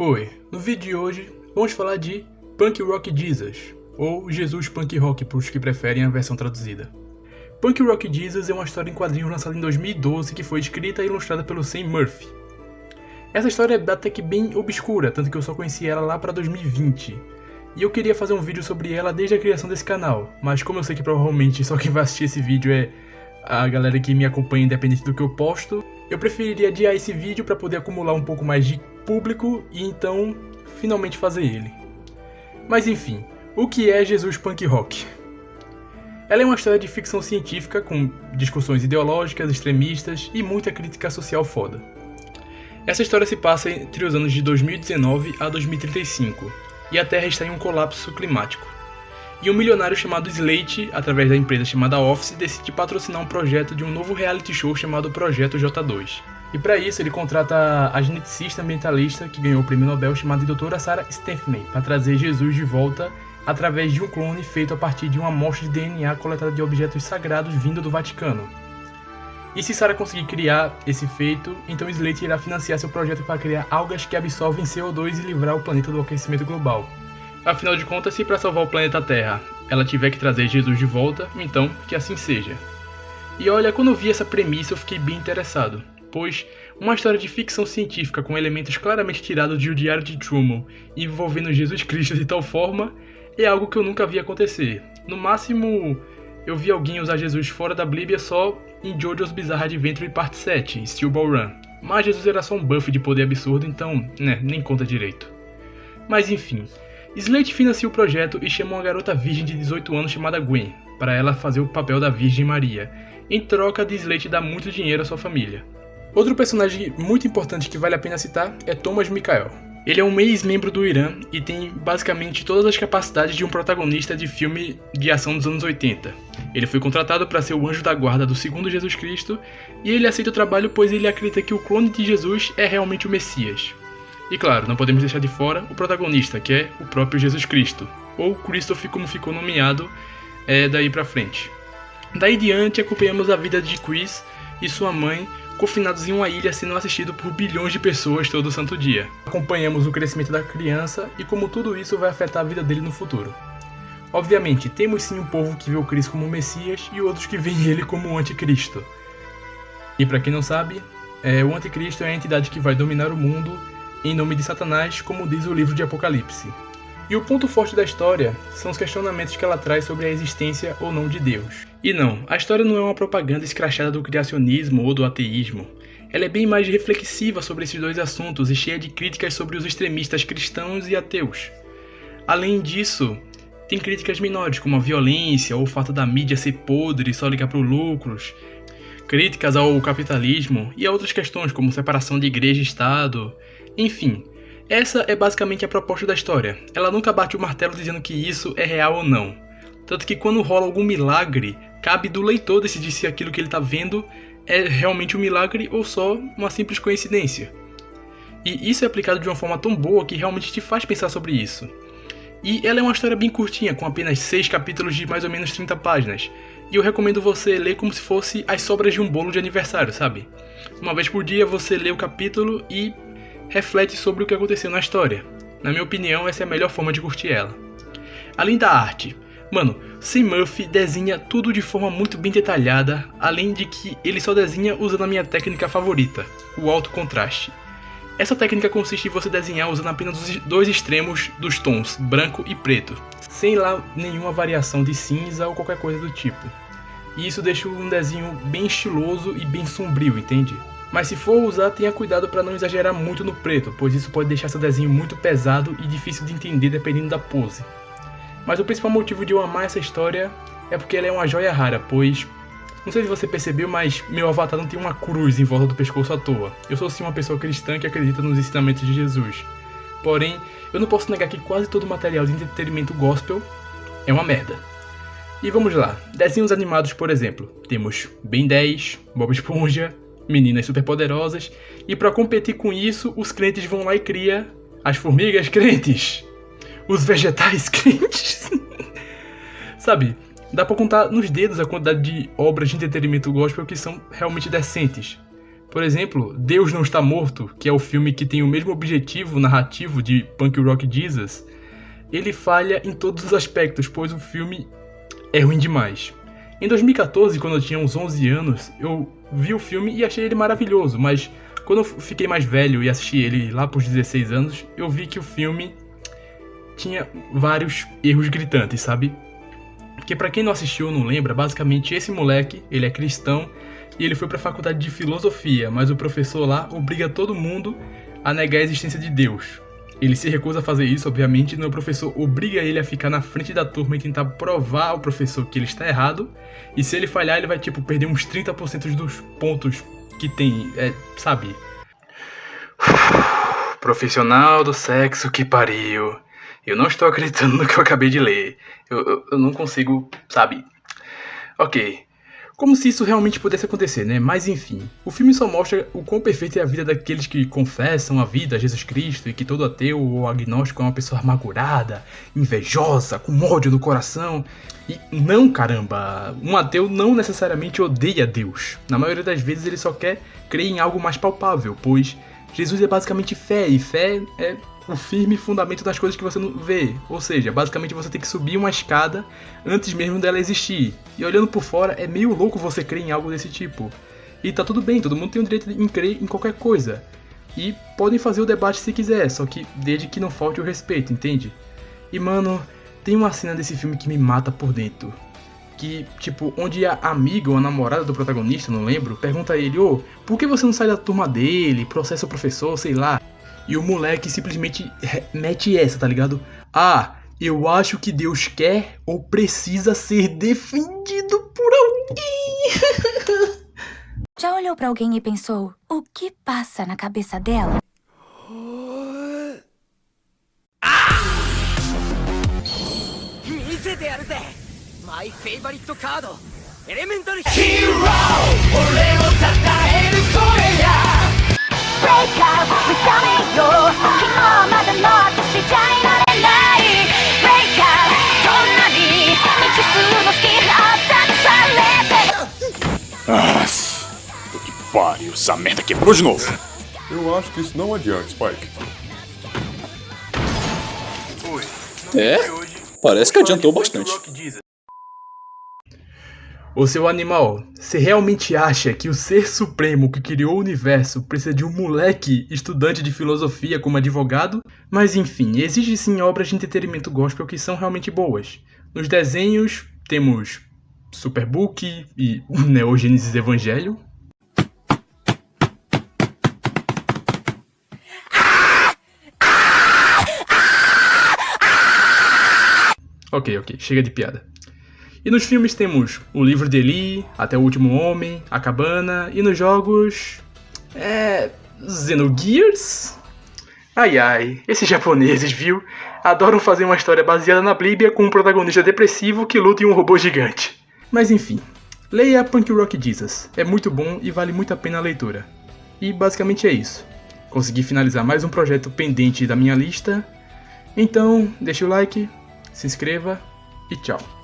Oi, no vídeo de hoje vamos falar de Punk Rock Jesus, ou Jesus Punk Rock para os que preferem a versão traduzida. Punk Rock Jesus é uma história em quadrinhos lançada em 2012 que foi escrita e ilustrada pelo Sam Murphy. Essa história é até que bem obscura, tanto que eu só conheci ela lá para 2020. E eu queria fazer um vídeo sobre ela desde a criação desse canal, mas como eu sei que provavelmente só quem vai assistir esse vídeo é a galera que me acompanha independente do que eu posto, eu preferiria adiar esse vídeo para poder acumular um pouco mais de público e então finalmente fazer ele. Mas enfim, o que é Jesus Punk Rock? Ela é uma história de ficção científica com discussões ideológicas, extremistas e muita crítica social foda. Essa história se passa entre os anos de 2019 a 2035 e a Terra está em um colapso climático. E um milionário chamado Slate, através da empresa chamada Office, decide patrocinar um projeto de um novo reality show chamado Projeto J2. E para isso ele contrata a geneticista ambientalista que ganhou o prêmio Nobel chamada Dra. Sarah Steffney para trazer Jesus de volta através de um clone feito a partir de uma amostra de DNA coletada de objetos sagrados vindo do Vaticano. E se Sarah conseguir criar esse feito, então Slate irá financiar seu projeto para criar algas que absorvem CO2 e livrar o planeta do aquecimento global. Afinal de contas, se para salvar o planeta Terra ela tiver que trazer Jesus de volta, então que assim seja. E olha, quando eu vi essa premissa eu fiquei bem interessado, pois uma história de ficção científica com elementos claramente tirados de O Diário de Truman envolvendo Jesus Cristo de tal forma é algo que eu nunca vi acontecer. No máximo, eu vi alguém usar Jesus fora da Bíblia só em JoJo's Bizarre Adventure Parte 7, Steel Ball Run. Mas Jesus era só um buff de poder absurdo, então, nem conta direito. Mas enfim, Slate financia o projeto e chama uma garota virgem de 18 anos chamada Gwen, para ela fazer o papel da Virgem Maria, em troca de Slate dar muito dinheiro à sua família. Outro personagem muito importante que vale a pena citar é Thomas Mikhael. Ele é um ex-membro do Irã e tem basicamente todas as capacidades de um protagonista de filme de ação dos anos 80. Ele foi contratado para ser o anjo da guarda do segundo Jesus Cristo e ele aceita o trabalho pois ele acredita que o clone de Jesus é realmente o Messias. E claro, não podemos deixar de fora o protagonista, que é o próprio Jesus Cristo, ou Christopher como ficou nomeado daí pra frente. Daí diante acompanhamos a vida de Chris e sua mãe confinados em uma ilha sendo assistido por bilhões de pessoas todo santo dia. Acompanhamos o crescimento da criança e como tudo isso vai afetar a vida dele no futuro. Obviamente, temos sim um povo que vê o Cristo como Messias e outros que veem ele como o Anticristo. E para quem não sabe, o Anticristo é a entidade que vai dominar o mundo em nome de Satanás, como diz o livro de Apocalipse. E o ponto forte da história são os questionamentos que ela traz sobre a existência ou não de Deus. E não, a história não é uma propaganda escrachada do criacionismo ou do ateísmo. Ela é bem mais reflexiva sobre esses dois assuntos e cheia de críticas sobre os extremistas cristãos e ateus. Além disso, tem críticas menores como a violência ou o fato da mídia ser podre e só ligar para os lucros, críticas ao capitalismo e a outras questões como separação de igreja e Estado. Enfim, essa é basicamente a proposta da história. Ela nunca bate o martelo dizendo que isso é real ou não. Tanto que quando rola algum milagre, cabe do leitor decidir se aquilo que ele está vendo é realmente um milagre ou só uma simples coincidência. E isso é aplicado de uma forma tão boa que realmente te faz pensar sobre isso. E ela é uma história bem curtinha, com apenas 6 capítulos de mais ou menos 30 páginas. E eu recomendo você ler como se fosse as sobras de um bolo de aniversário, sabe? Uma vez por dia você lê o capítulo e reflete sobre o que aconteceu na história. Na minha opinião, essa é a melhor forma de curtir ela. Além da arte, Sam Murphy desenha tudo de forma muito bem detalhada, além de que ele só desenha usando a minha técnica favorita, o alto contraste. Essa técnica consiste em você desenhar usando apenas os dois extremos dos tons, branco e preto, sem lá nenhuma variação de cinza ou qualquer coisa do tipo. E isso deixa um desenho bem estiloso e bem sombrio, entende? Mas se for usar, tenha cuidado para não exagerar muito no preto, pois isso pode deixar seu desenho muito pesado e difícil de entender dependendo da pose. Mas o principal motivo de eu amar essa história é porque ela é uma joia rara, pois, não sei se você percebeu, mas meu avatar não tem uma cruz em volta do pescoço à toa. Eu sou sim uma pessoa cristã que acredita nos ensinamentos de Jesus. Porém, eu não posso negar que quase todo material de entretenimento gospel é uma merda. E vamos lá, desenhos animados por exemplo, temos Ben 10, Bob Esponja, Meninas Superpoderosas, e para competir com isso, os crentes vão lá e criam as formigas crentes, os vegetais crentes. Sabe, dá pra contar nos dedos a quantidade de obras de entretenimento gospel que são realmente decentes. Por exemplo, Deus Não Está Morto, que é o filme que tem o mesmo objetivo narrativo de Punk Rock Jesus, ele falha em todos os aspectos, pois o filme é ruim demais. Em 2014, quando eu tinha uns 11 anos, eu vi o filme e achei ele maravilhoso, mas quando eu fiquei mais velho e assisti ele lá pros 16 anos, eu vi que o filme tinha vários erros gritantes, sabe? Porque pra quem não assistiu ou não lembra, basicamente esse moleque, ele é cristão e ele foi pra faculdade de filosofia, mas o professor lá obriga todo mundo a negar a existência de Deus. Ele se recusa a fazer isso, obviamente, e o professor obriga ele a ficar na frente da turma e tentar provar ao professor que ele está errado, e se ele falhar, ele vai, perder uns 30% dos pontos que tem, sabe? Profissional do sexo que pariu. Eu não estou acreditando no que eu acabei de ler. Eu não consigo, sabe? Ok. Como se isso realmente pudesse acontecer, né? Mas enfim, o filme só mostra o quão perfeita é a vida daqueles que confessam a vida a Jesus Cristo e que todo ateu ou agnóstico é uma pessoa amargurada, invejosa, com ódio no coração. E não, caramba, um ateu não necessariamente odeia Deus. Na maioria das vezes ele só quer crer em algo mais palpável, pois Jesus é basicamente fé, e fé é o firme fundamento das coisas que você não vê. Ou seja, basicamente você tem que subir uma escada antes mesmo dela existir. E olhando por fora, é meio louco você crer em algo desse tipo. E tá tudo bem, todo mundo tem o direito de crer em qualquer coisa. E podem fazer o debate se quiser, só que desde que não falte o respeito, entende? E mano, tem uma cena desse filme que me mata por dentro. Que, onde a amiga ou a namorada do protagonista, não lembro, pergunta a ele, por que você não sai da turma dele, processa o professor, sei lá. E o moleque simplesmente mete essa, tá ligado? Eu acho que Deus quer ou precisa ser defendido por alguém. Já olhou pra alguém e pensou, o que passa na cabeça dela? My favorite card, Elemental Hero. Break up, Break up, que pariu, essa merda quebrou de novo. Eu acho que isso não adianta, Spike. Parece que adiantou bastante. Ô seu animal, você realmente acha que o ser supremo que criou o universo precisa de um moleque estudante de filosofia como advogado? Mas enfim, existe sim obras de entretenimento gospel que são realmente boas. Nos desenhos temos Superbook e Neo Genesis Evangelion. Ok, chega de piada. E nos filmes temos O Livro de Eli, Até o Último Homem, A Cabana, e nos jogos... Xenogears? Ai, esses japoneses, viu? Adoram fazer uma história baseada na Bíblia com um protagonista depressivo que luta em um robô gigante. Mas enfim, leia Punk Rock Jesus, é muito bom e vale muito a pena a leitura. E basicamente é isso. Consegui finalizar mais um projeto pendente da minha lista, então deixa o like, se inscreva e tchau.